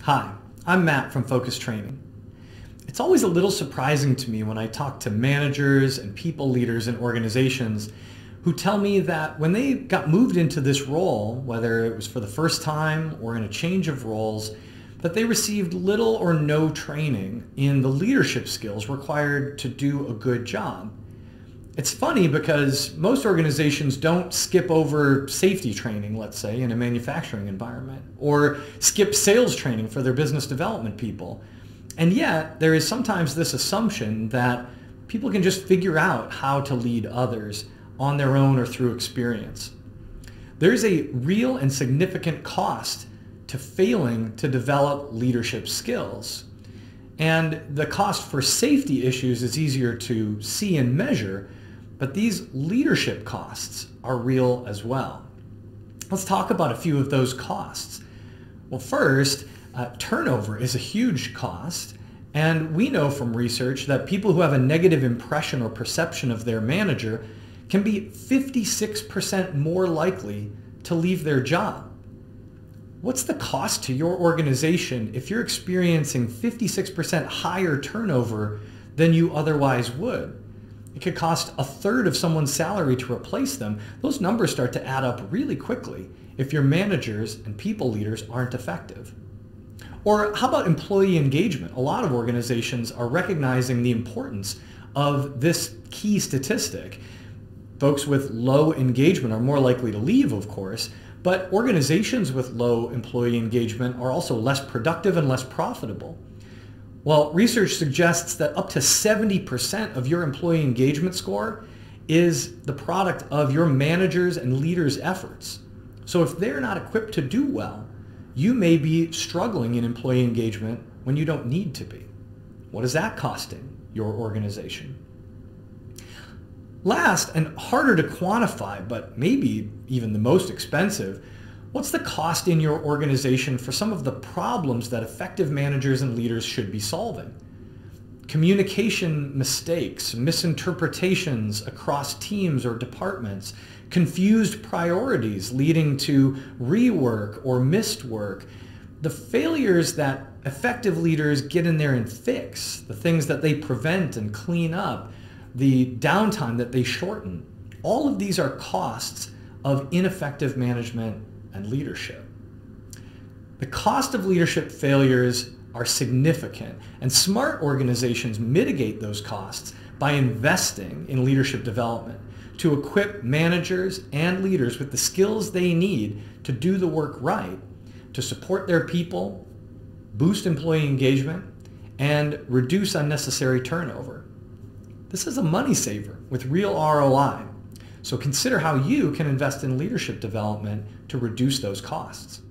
Hi, I'm Matt from Focus Training. It's always a little surprising to me when I talk to managers and people leaders in organizations who tell me that when they got moved into this role, whether it was for the first time or in a change of roles, that they received little or no training in the leadership skills required to do a good job. It's funny because most organizations don't skip over safety training, let's say, in a manufacturing environment, or skip sales training for their business development people. And yet, there is sometimes this assumption that people can just figure out how to lead others on their own or through experience. There's a real and significant cost to failing to develop leadership skills. And the cost for safety issues is easier to see and measure, but these leadership costs are real as well. Let's talk about a few of those costs. Well, first, turnover is a huge cost, and we know from research that people who have a negative impression or perception of their manager can be 56% more likely to leave their job. What's the cost to your organization if you're experiencing 56% higher turnover than you otherwise would? It could cost a third of someone's salary to replace them. Those numbers start to add up really quickly if your managers and people leaders aren't effective. Or how about employee engagement? A lot of organizations are recognizing the importance of this key statistic. Folks with low engagement are more likely to leave, of course, but organizations with low employee engagement are also less productive and less profitable. Well, research suggests that up to 70% of your employee engagement score is the product of your managers' and leaders' efforts. So if they're not equipped to do well, you may be struggling in employee engagement when you don't need to be. What is that costing your organization? Last, and harder to quantify, but maybe even the most expensive, what's the cost in your organization for some of the problems that effective managers and leaders should be solving? Communication mistakes, misinterpretations across teams or departments, confused priorities leading to rework or missed work, the failures that effective leaders get in there and fix, the things that they prevent and clean up, the downtime that they shorten, all of these are costs of ineffective management and leadership. The cost of leadership failures are significant, and smart organizations mitigate those costs by investing in leadership development to equip managers and leaders with the skills they need to do the work right, to support their people, boost employee engagement, and reduce unnecessary turnover. This is a money saver with real ROI. So consider how you can invest in leadership development to reduce those costs.